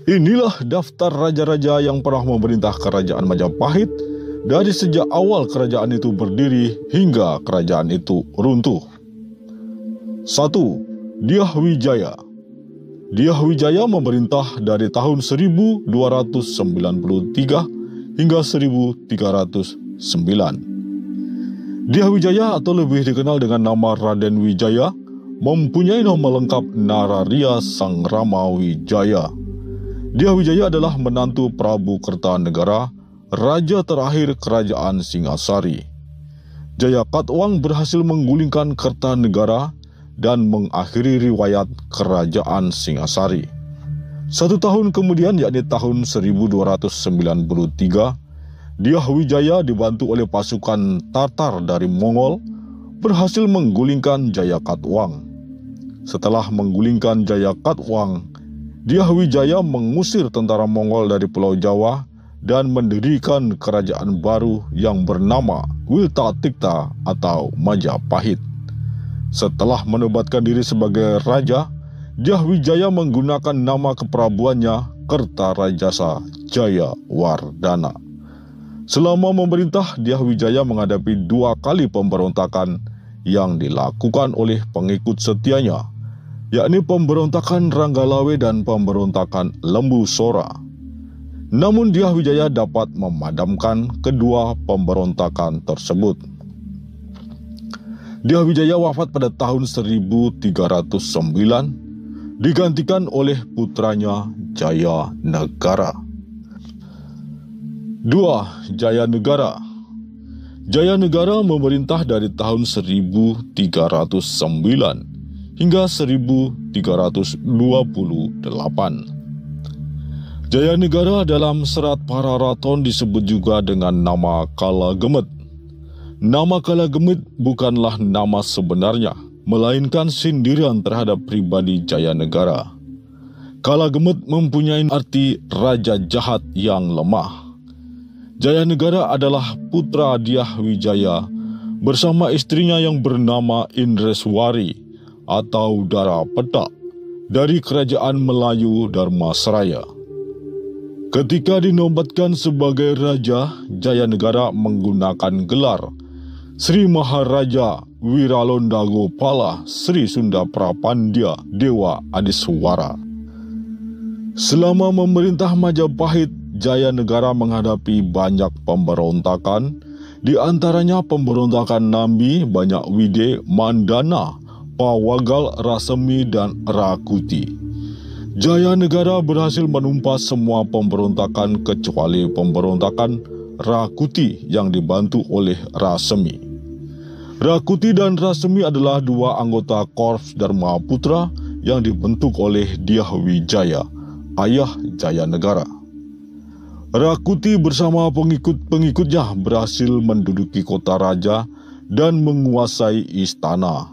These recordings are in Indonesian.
Inilah daftar raja-raja yang pernah memerintah kerajaan Majapahit dari sejak awal kerajaan itu berdiri hingga kerajaan itu runtuh. 1. Dyah Wijaya. Dyah Wijaya memerintah dari tahun 1293 hingga 1309. Dyah Wijaya atau lebih dikenal dengan nama Raden Wijaya mempunyai nama lengkap Nararia Sang Rama Wijaya. Dyah Wijaya adalah menantu Prabu Kertanegara, raja terakhir kerajaan Singasari. Jayakatwang berhasil menggulingkan Kertanegara dan mengakhiri riwayat kerajaan Singasari. 1 tahun kemudian, yakni tahun 1293, Dyah Wijaya dibantu oleh pasukan Tatar dari Mongol berhasil menggulingkan Jayakatwang. Setelah menggulingkan Jayakatwang, Dyah Wijaya mengusir tentara Mongol dari Pulau Jawa dan mendirikan kerajaan baru yang bernama Wiltatikta atau Majapahit. Setelah menobatkan diri sebagai raja, Dyah Wijaya menggunakan nama keprabuannya Kertarajasa Jayawardhana. Selama memerintah, Dyah Wijaya menghadapi 2 kali pemberontakan yang dilakukan oleh pengikut setianya, yakni pemberontakan Ranggalawe dan pemberontakan Lembu Sora. Namun Dyah Wijaya dapat memadamkan kedua pemberontakan tersebut. Dyah Wijaya wafat pada tahun 1309, digantikan oleh putranya Jayanegara. 2. Jayanegara. Jayanegara memerintah dari tahun 1309 hingga 1328. Jayanegara dalam serat Pararaton disebut juga dengan nama Kalagemet. Nama Kalagemet bukanlah nama sebenarnya, melainkan sindiran terhadap pribadi Jayanegara. Kalagemet mempunyai arti raja jahat yang lemah. Jayanegara adalah putra Dyah Wijaya bersama istrinya yang bernama Indreswari atau Dara Petak dari kerajaan Melayu Dharmasraya. Ketika dinobatkan sebagai raja, Jayanegara menggunakan gelar Sri Maharaja Wiralondagopala Sri Sunda Prapandya Dewa Adiswara. Selama memerintah Majapahit, Jayanegara menghadapi banyak pemberontakan, di antaranya pemberontakan Nambi, Banyakwide, Mandana, Pawagal, Rasemi, dan Rakuti. Jayanegara berhasil menumpas semua pemberontakan kecuali pemberontakan Rakuti yang dibantu oleh Rasemi. Rakuti dan Rasemi adalah 2 anggota Korps Dharmaputra yang dibentuk oleh Dyah Wijaya, ayah Jayanegara. Rakuti bersama pengikut-pengikutnya berhasil menduduki kota raja dan menguasai istana.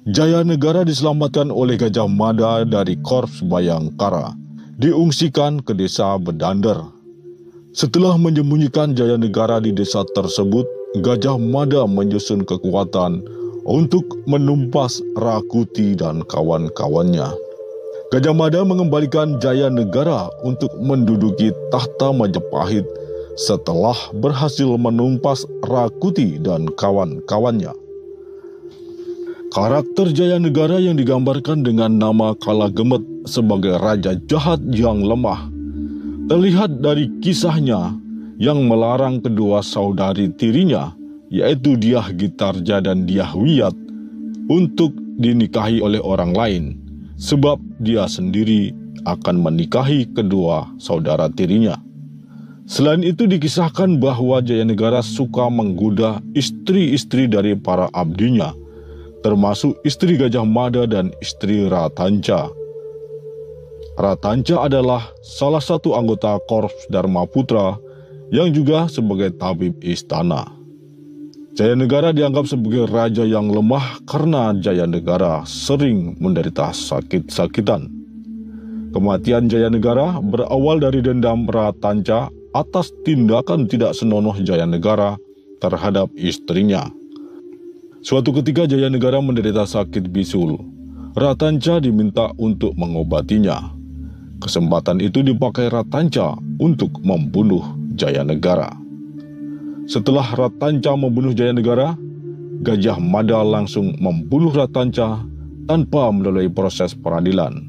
Jayanegara diselamatkan oleh Gajah Mada dari Korps Bayangkara, diungsikan ke desa Bedander. Setelah menyembunyikan Jayanegara di desa tersebut, Gajah Mada menyusun kekuatan untuk menumpas Rakuti dan kawan-kawannya. Gajah Mada mengembalikan Jayanegara untuk menduduki tahta Majapahit setelah berhasil menumpas Rakuti dan kawan-kawannya. Karakter Jayanegara yang digambarkan dengan nama Kalagemet sebagai raja jahat yang lemah terlihat dari kisahnya yang melarang kedua saudari tirinya, yaitu Dyah Gitarja dan Dyah Wiyat, untuk dinikahi oleh orang lain, sebab dia sendiri akan menikahi kedua saudara tirinya. Selain itu dikisahkan bahwa Jayanegara suka menggoda istri-istri dari para abdinya, termasuk istri Gajah Mada dan istri Ratanca. Ratanca adalah salah satu anggota Korps Dharmaputra yang juga sebagai tabib istana. Jayanegara dianggap sebagai raja yang lemah karena Jayanegara sering menderita sakit-sakitan. Kematian Jayanegara berawal dari dendam Ratanca atas tindakan tidak senonoh Jayanegara terhadap istrinya. Suatu ketika Jayanegara menderita sakit bisul. Ratanca diminta untuk mengobatinya. Kesempatan itu dipakai Ratanca untuk membunuh Jayanegara. Setelah Ratanca membunuh Jayanegara, Gajah Mada langsung membunuh Ratanca tanpa melalui proses peradilan.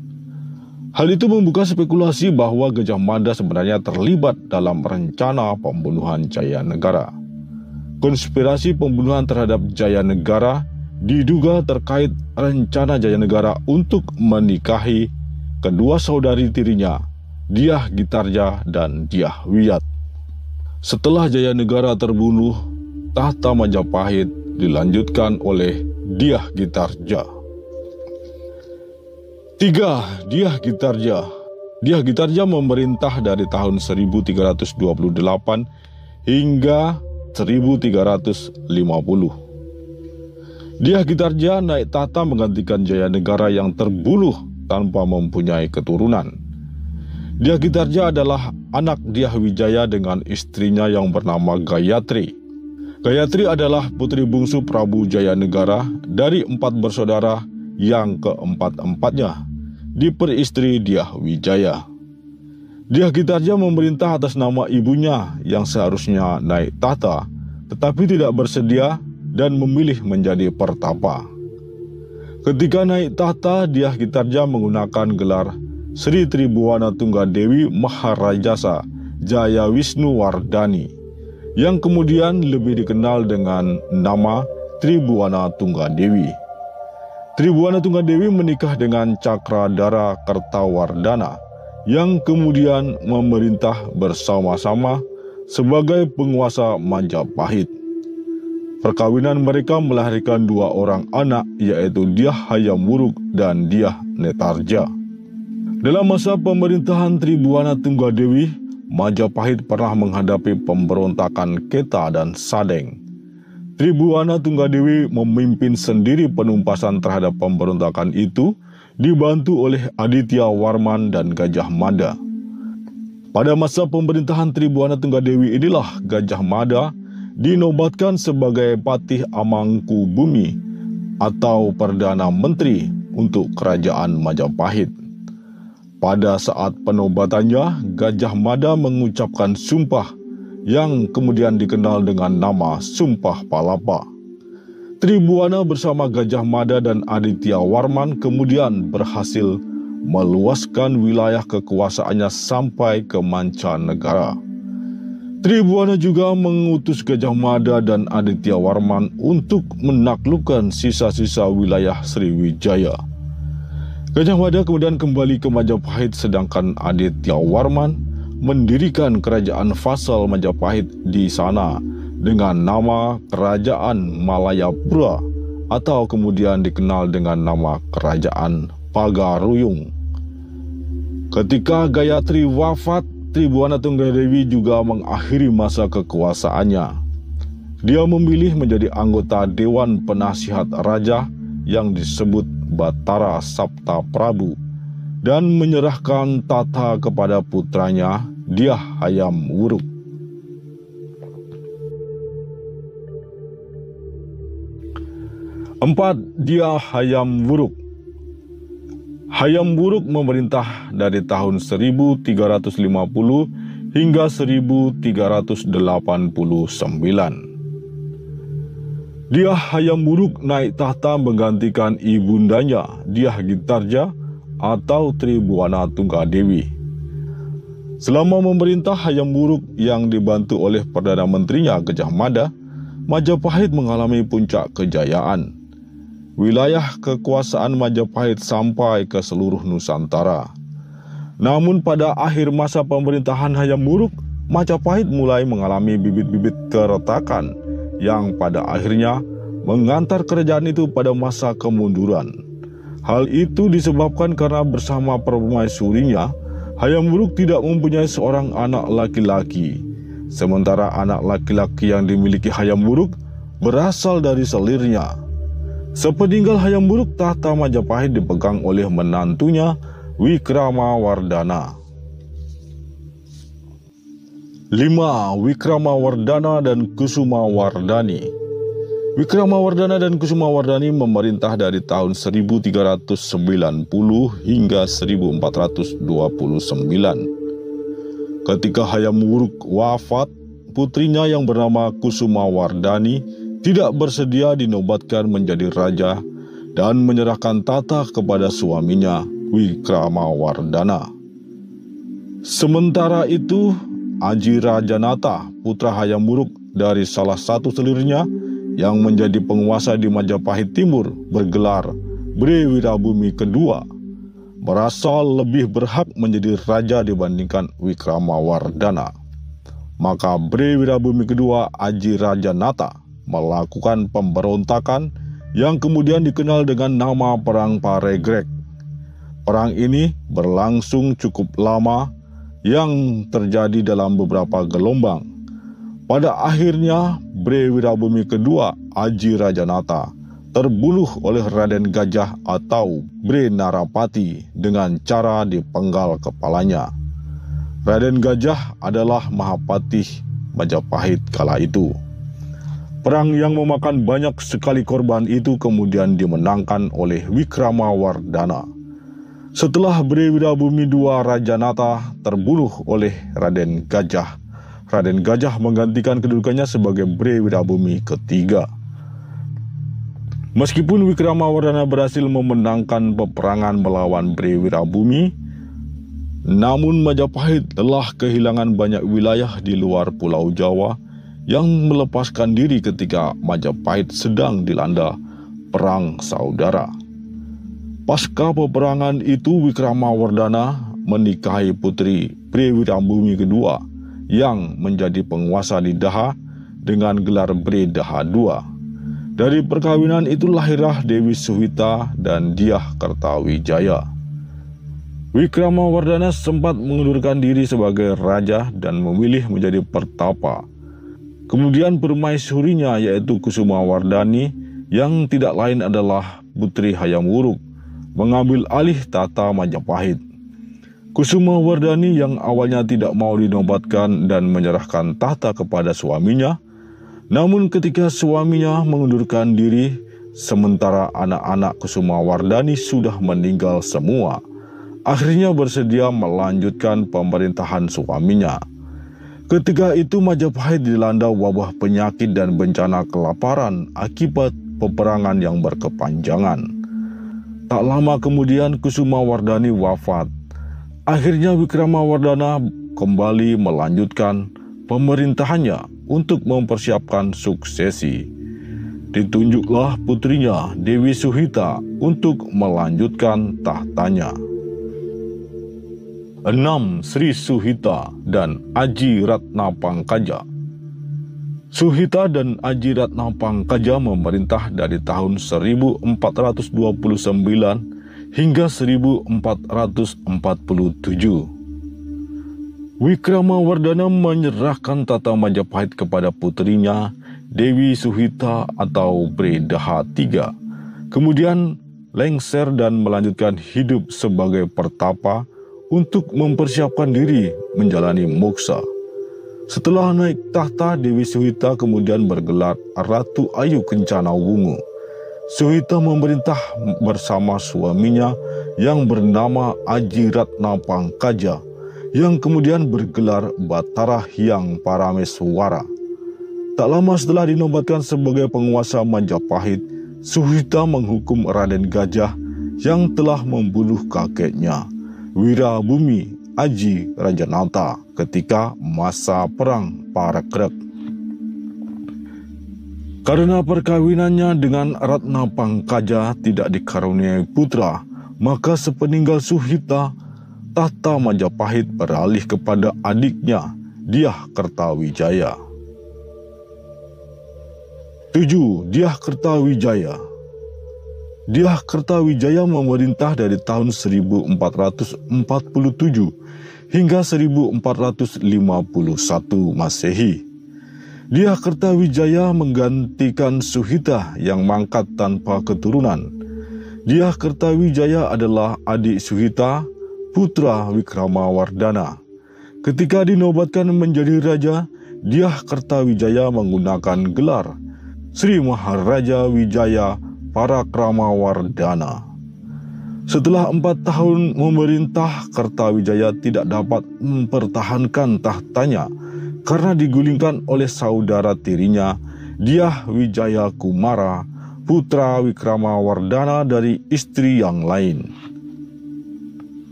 Hal itu membuka spekulasi bahwa Gajah Mada sebenarnya terlibat dalam rencana pembunuhan Jayanegara. Konspirasi pembunuhan terhadap Jayanegara diduga terkait rencana Jayanegara untuk menikahi kedua saudari tirinya, Dyah Gitarja dan Dyah Wiyat. Setelah Jayanegara terbunuh, tahta Majapahit dilanjutkan oleh Dyah Gitarja. 3. Dyah Gitarja. Dyah Gitarja memerintah dari tahun 1328 hingga 1350. Dyah Gitarja naik tahta menggantikan Jayanegara yang terbunuh tanpa mempunyai keturunan. Dyah Gitarja adalah anak Dyah Wijaya dengan istrinya yang bernama Gayatri. Gayatri adalah putri bungsu Prabu Jayanegara dari 4 bersaudara yang keempat-empatnya diperistri Dyah Wijaya. Dyah Gitarja memerintah atas nama ibunya yang seharusnya naik tahta, tetapi tidak bersedia dan memilih menjadi pertapa. Ketika naik tahta, Dyah Gitarja menggunakan gelar Sri Tribuana Tunggadewi Maharajasa Jaya Wisnu Wardani, yang kemudian lebih dikenal dengan nama Tribuana Tunggadewi. Tribuana Tunggadewi menikah dengan Cakradara Kertawardana, yang kemudian memerintah bersama-sama sebagai penguasa Majapahit. Perkawinan mereka melahirkan 2 orang anak, yaitu Dyah Hayam Wuruk dan Dyah Netarja. Dalam masa pemerintahan Tribuana Tunggadewi, Majapahit pernah menghadapi pemberontakan Keta dan Sadeng. Tribuana Tunggadewi memimpin sendiri penumpasan terhadap pemberontakan itu, dibantu oleh Aditya Warman dan Gajah Mada. Pada masa pemerintahan Tribuana Tunggadewi inilah Gajah Mada dinobatkan sebagai Patih Amangkubumi atau Perdana Menteri untuk Kerajaan Majapahit. Pada saat penobatannya, Gajah Mada mengucapkan sumpah yang kemudian dikenal dengan nama Sumpah Palapa. Tribuana bersama Gajah Mada dan Aditya Warman kemudian berhasil meluaskan wilayah kekuasaannya sampai ke mancanegara. Tribuana juga mengutus Gajah Mada dan Aditya Warman untuk menaklukkan sisa-sisa wilayah Sriwijaya. Gajah Mada kemudian kembali ke Majapahit, sedangkan Aditya Warman mendirikan kerajaan vassal Majapahit di sana dengan nama Kerajaan Malayapura atau kemudian dikenal dengan nama Kerajaan Pagaruyung. Ketika Gayatri wafat, Tribuana Tunggadewi juga mengakhiri masa kekuasaannya. Dia memilih menjadi anggota Dewan Penasihat Raja yang disebut Batara Sapta Prabu dan menyerahkan tata kepada putranya Dyah Hayam Wuruk. 4. Dyah Hayam Wuruk. Hayam Wuruk memerintah dari tahun 1350 hingga 1389. Dyah Hayam Wuruk naik tahta menggantikan ibundanya Dyah Gitarja atau Tribuana Tunggadewi. Selama memerintah Hayam Wuruk yang dibantu oleh Perdana Menterinya Gajah Mada, Majapahit mengalami puncak kejayaan. Wilayah kekuasaan Majapahit sampai ke seluruh Nusantara. Namun pada akhir masa pemerintahan Hayam Wuruk, Majapahit mulai mengalami bibit-bibit keretakan yang pada akhirnya mengantar kerajaan itu pada masa kemunduran. Hal itu disebabkan karena bersama permaisurinya, Hayam Wuruk tidak mempunyai seorang anak laki-laki. Sementara anak laki-laki yang dimiliki Hayam Wuruk berasal dari selirnya. Sepeninggal Hayam Wuruk, tahta Majapahit dipegang oleh menantunya Wikramawardhana. 5. Wikramawardhana dan Kusumawardhani. Wikramawardhana dan Kusumawardhani memerintah dari tahun 1390 hingga 1429. Ketika Hayam Wuruk wafat, putrinya yang bernama Kusumawardhani tidak bersedia dinobatkan menjadi raja dan menyerahkan tahta kepada suaminya Wikramawardhana. Sementara itu, Aji Rajanata, putra Hayam Wuruk dari salah satu selirnya yang menjadi penguasa di Majapahit Timur, bergelar Bre Wirabumi kedua, merasa lebih berhak menjadi raja dibandingkan Wikramawardhana. Maka Bre Wirabumi kedua, Aji Rajanata, melakukan pemberontakan yang kemudian dikenal dengan nama Perang Paregreg. Perang ini berlangsung cukup lama yang terjadi dalam beberapa gelombang. Pada akhirnya, Bre Wirabumi kedua, Aji Rajanata, terbunuh oleh Raden Gajah atau Bre Narapati dengan cara dipenggal kepalanya. Raden Gajah adalah Mahapatih Majapahit kala itu. Perang yang memakan banyak sekali korban itu kemudian dimenangkan oleh Wikramawardhana. Setelah Bre Wirabumi II Rajanata terbunuh oleh Raden Gajah, Raden Gajah menggantikan kedudukannya sebagai Bre Wirabumi ketiga. Meskipun Wikramawardhana berhasil memenangkan peperangan melawan Bre Wirabumi, namun Majapahit telah kehilangan banyak wilayah di luar Pulau Jawa yang melepaskan diri ketika Majapahit sedang dilanda perang saudara. Pasca peperangan itu, Wikramawardhana menikahi putri Bre Wirabumi kedua yang menjadi penguasa di Daha dengan gelar Bre Daha II. Dari perkawinan itu lahirlah Dewi Suhita dan Dyah Kertawijaya. Wikramawardhana sempat mengundurkan diri sebagai raja dan memilih menjadi pertapa. Kemudian permaisurinya yaitu Kusumawardhani yang tidak lain adalah putri Hayam Wuruk mengambil alih tata Majapahit. Kusumawardhani yang awalnya tidak mau dinobatkan dan menyerahkan tahta kepada suaminya, namun ketika suaminya mengundurkan diri, sementara anak-anak Kusumawardhani sudah meninggal semua, akhirnya bersedia melanjutkan pemerintahan suaminya. Ketika itu Majapahit dilanda wabah penyakit dan bencana kelaparan akibat peperangan yang berkepanjangan. Tak lama kemudian Kusumawardhani wafat. Akhirnya Wikramawardhana kembali melanjutkan pemerintahannya untuk mempersiapkan suksesi. Ditunjuklah putrinya Dewi Suhita untuk melanjutkan tahtanya. 6. Sri Suhita dan Aji Ratnapangkaja. Suhita dan Aji Ratnapangkaja memerintah dari tahun 1429 hingga 1447. Wikramawardhana menyerahkan tata Majapahit kepada putrinya Dewi Suhita atau Bre Daha III. Kemudian lengser dan melanjutkan hidup sebagai pertapa untuk mempersiapkan diri menjalani moksa. Setelah naik tahta, Dewi Suhita kemudian bergelar Ratu Ayu Kencana Wungu. Suhita memerintah bersama suaminya yang bernama Aji Ratnapangkaja, yang kemudian bergelar Batara Hyang Parameswara. Tak lama setelah dinobatkan sebagai penguasa Majapahit, Suhita menghukum Raden Gajah yang telah membunuh kakeknya, Wirabumi Aji Rajanata, ketika masa perang Paregreg. Karena perkawinannya dengan Ratnapangkaja tidak dikaruniai putra, maka sepeninggal Suhita, tahta Majapahit beralih kepada adiknya, Dyah Kertawijaya. 7. Dyah Kertawijaya. Dyah Kertawijaya memerintah dari tahun 1447 hingga 1451 Masehi. Dyah Kertawijaya menggantikan Suhita yang mangkat tanpa keturunan. Dyah Kertawijaya adalah adik Suhita, putra Wikramawardhana. Ketika dinobatkan menjadi raja, Dyah Kertawijaya menggunakan gelar Sri Maharaja Wijaya Parakramawardhana. Setelah 4 tahun memerintah, Kertawijaya tidak dapat mempertahankan tahtanya karena digulingkan oleh saudara tirinya, Dyah Wijaya Kumara, putra Wikramawardhana dari istri yang lain.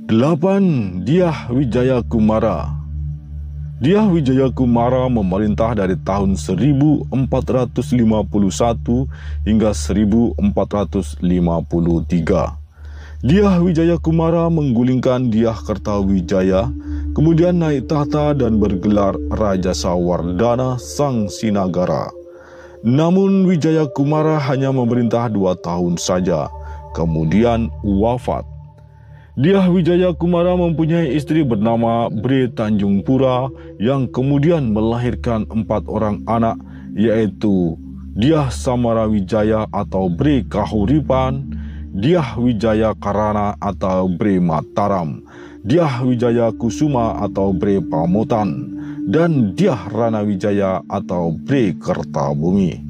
8. Dyah Wijaya Kumara. Dyah Wijaya Kumara memerintah dari tahun 1451 hingga 1453. Dyah Wijaya Kumara menggulingkan Dyah Kertawijaya, kemudian naik tahta dan bergelar Raja Sawardhana Sang Sinagara. Namun Wijaya Kumara hanya memerintah 2 tahun saja, kemudian wafat. Dyah Wijaya Kumara mempunyai istri bernama Bre Tanjungpura yang kemudian melahirkan 4 orang anak, yaitu Dyah Samarawijaya atau Bre Kahuripan, Dyah Wijaya Karana atau Bre Mataram, Dyah Wijaya Kusuma atau Bre Pamotan, dan Dyah Ranawijaya atau Bre Kertabumi.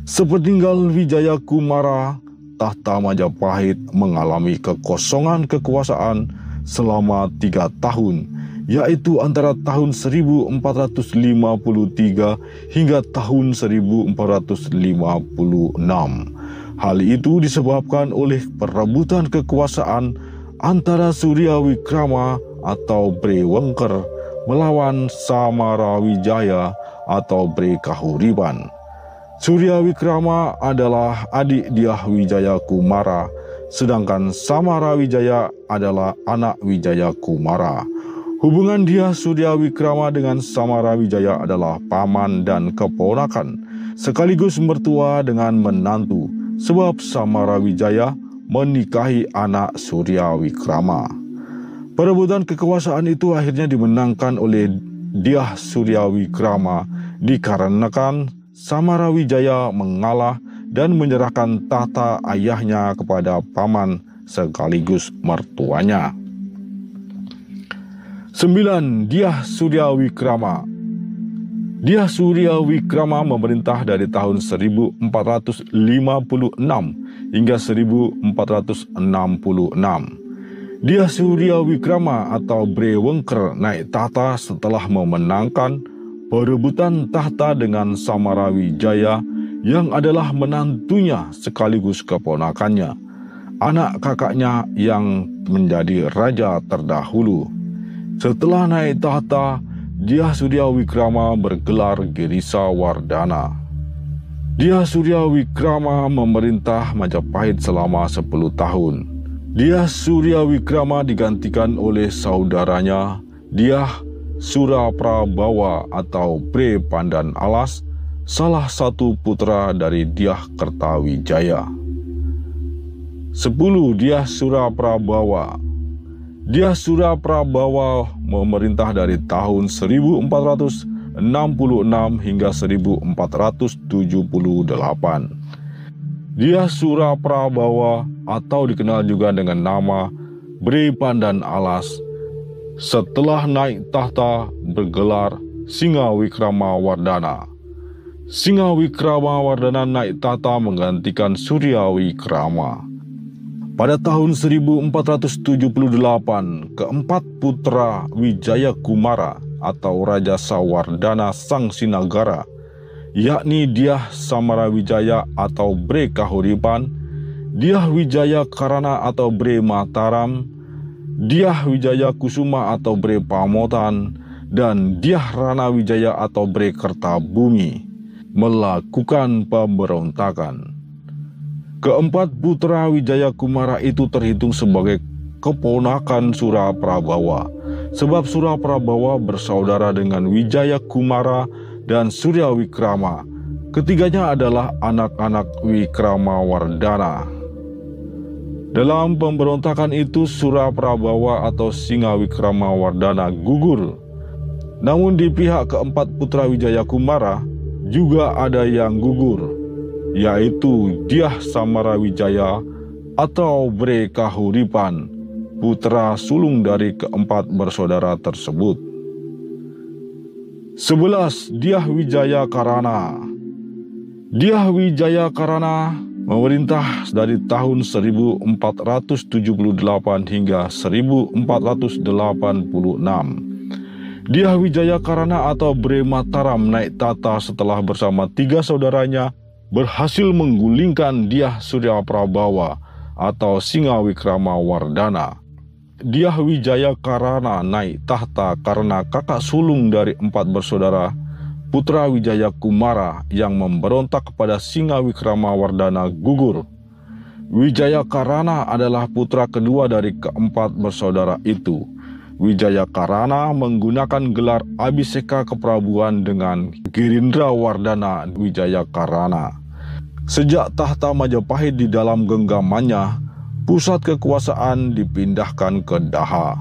Sepeninggal Wijaya Kumara, tahta Majapahit mengalami kekosongan kekuasaan selama 3 tahun, yaitu antara tahun 1453 hingga tahun 1456. Hal itu disebabkan oleh perebutan kekuasaan antara Surya Wikrama atau Bre Wengker melawan Samarawijaya atau Bre Kahuripan. Surya Wikrama adalah adik Dyah Wijaya Kumara, sedangkan Samarawijaya adalah anak Wijaya Kumara. Hubungan Dyah Surya Wikrama dengan Samarawijaya adalah paman dan keponakan, sekaligus mertua dengan menantu, sebab Samarawijaya menikahi anak Surya Wikrama. Perebutan kekuasaan itu akhirnya dimenangkan oleh Dyah Surya Wikrama dikarenakan Samarawijaya mengalah dan menyerahkan tahta ayahnya kepada paman sekaligus mertuanya. 9. Dyah Surya Wikrama. Dyah Surya Wikrama memerintah dari tahun 1456 hingga 1466. Dyah Surya Wikrama atau Bre Wengker naik tahta setelah memenangkan perebutan tahta dengan Samarawijaya yang adalah menantunya sekaligus keponakannya, anak kakaknya yang menjadi raja terdahulu. Setelah naik tahta, Dyah Surya Wikrama bergelar Girisawardhana. Dyah Surya Wikrama memerintah Majapahit selama 10 tahun. Dyah Surya Wikrama digantikan oleh saudaranya Dyah Suraprabawa atau Bre Pandan Alas, salah satu putra dari Dyah Kertawijaya. 10. Dyah Suraprabawa. Dyah Suraprabawa memerintah dari tahun 1466 hingga 1478. Dyah Suraprabawa atau dikenal juga dengan nama Bre Pandan Alas, setelah naik tahta bergelar Singa Wikramawardhana. Singa Wikramawardhana naik tahta menggantikan Surya Wikrama. Pada tahun 1478, keempat putra Wijaya Kumara atau Raja Sawardhana Sang Sinagara, yakni Dyah Samarawijaya atau Bre Kahuripan, Dyah Wijaya Karana atau Bre Mataram, Dyah Wijaya Kusuma atau Bre Pamotan, dan Dyah Ranawijaya atau Bre Kertabumi melakukan pemberontakan. Keempat putra Wijaya Kumara itu terhitung sebagai keponakan Suraprabawa, sebab Suraprabawa bersaudara dengan Wijaya Kumara dan Surya Wikrama. Ketiganya adalah anak-anak Wikramawardhana. Dalam pemberontakan itu Suraprabawa atau Singa Wikramawardhana gugur. Namun di pihak keempat putra Wijaya Kumara juga ada yang gugur, yaitu Dyah Samarawijaya atau Bre Kahuripan, putra sulung dari keempat bersaudara tersebut. 11. Dyah Wijaya Karana. Dyah Wijaya Karana memerintah dari tahun 1478 hingga 1486. Dyah Wijaya Karana atau Bre Mataram naik tata setelah bersama 3 saudaranya berhasil menggulingkan Dyah Surya Prabawa atau Singawikrama Wardana. Dyah Wijaya Karana naik tahta karena kakak sulung dari 4 bersaudara, putra Wijaya Kumara yang memberontak kepada Singawikrama Wardana gugur. Wijaya Karana adalah putra kedua dari keempat bersaudara itu. Wijaya Karana menggunakan gelar Abhiseka Keprabuan dengan Girindra Wardana Wijaya Karana. Sejak tahta Majapahit di dalam genggamannya, pusat kekuasaan dipindahkan ke Daha.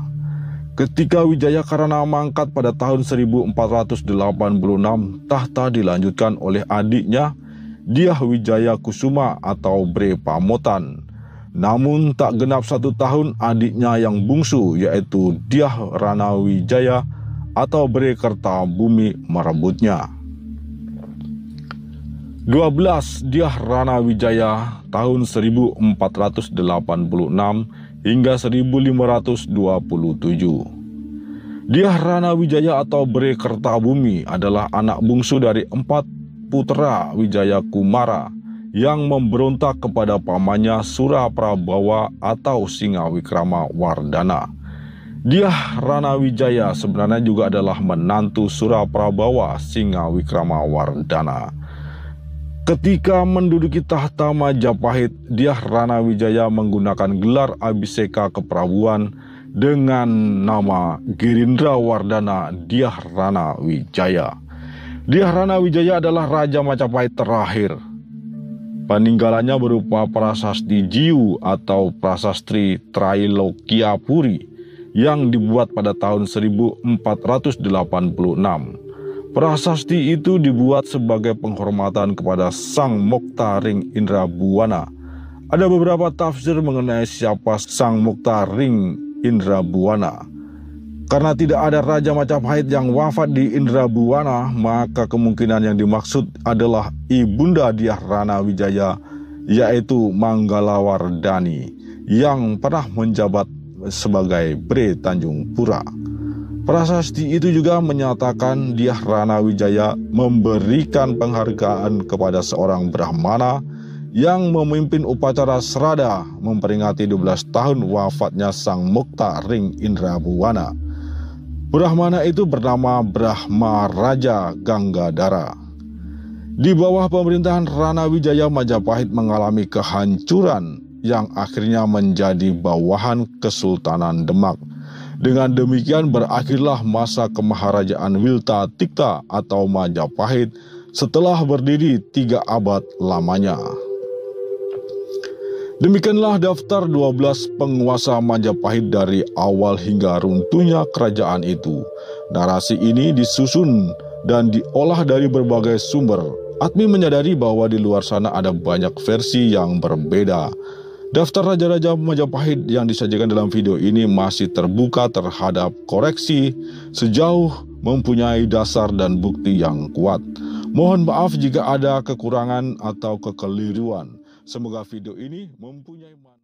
Ketika Wijaya Karana mangkat pada tahun 1486, tahta dilanjutkan oleh adiknya Dyah Wijaya Kusuma atau Bre Pamotan. Namun tak genap 1 tahun adiknya yang bungsu yaitu Dyah Rana Wijaya atau Bre Kertabumi merebutnya. 12. Dyah Rana Wijaya tahun 1486 hingga 1527. Dyah Rana Wijaya atau Bre Kertabumi adalah anak bungsu dari 4 putra Wijaya Kumara yang memberontak kepada pamannya Suraprabawa atau Singawikrama Wardana. Dyah Rana Wijaya sebenarnya juga adalah menantu Suraprabawa Singawikrama Wardana. Ketika menduduki tahta Majapahit, Dyah Rana Wijaya menggunakan gelar Abhiseka Keprabuan dengan nama Girindra Wardana Dyah Rana Wijaya. Dyah Rana Wijaya adalah Raja Majapahit terakhir. Peninggalannya berupa prasasti Jiu atau prasasti Trailokyapuri yang dibuat pada tahun 1486. Prasasti itu dibuat sebagai penghormatan kepada Sang Moktaring Indrabuana. Ada beberapa tafsir mengenai siapa Sang Moktaring Indrabuana. Karena tidak ada Raja Majapahit yang wafat di Indrabuana, maka kemungkinan yang dimaksud adalah Ibunda Dyah Rana Wijaya, yaitu Manggalawardani, yang pernah menjabat sebagai Bre Tanjung Pura. Prasasti itu juga menyatakan Dyah Rana Wijaya memberikan penghargaan kepada seorang Brahmana yang memimpin upacara Srada memperingati 12 tahun wafatnya Sang Moktaring Indrabuana. Brahmana itu bernama Brahma Raja Ganggadara. Di bawah pemerintahan Rana Wijaya, Majapahit mengalami kehancuran yang akhirnya menjadi bawahan Kesultanan Demak. Dengan demikian berakhirlah masa kemaharajaan Wilta Tikta atau Majapahit setelah berdiri 3 abad lamanya. Demikianlah daftar 12 penguasa Majapahit dari awal hingga runtuhnya kerajaan itu. Narasi ini disusun dan diolah dari berbagai sumber. Admi menyadari bahwa di luar sana ada banyak versi yang berbeda. Daftar raja-raja Majapahit yang disajikan dalam video ini masih terbuka terhadap koreksi sejauh mempunyai dasar dan bukti yang kuat. Mohon maaf jika ada kekurangan atau kekeliruan. Semoga video ini mempunyai manfaat.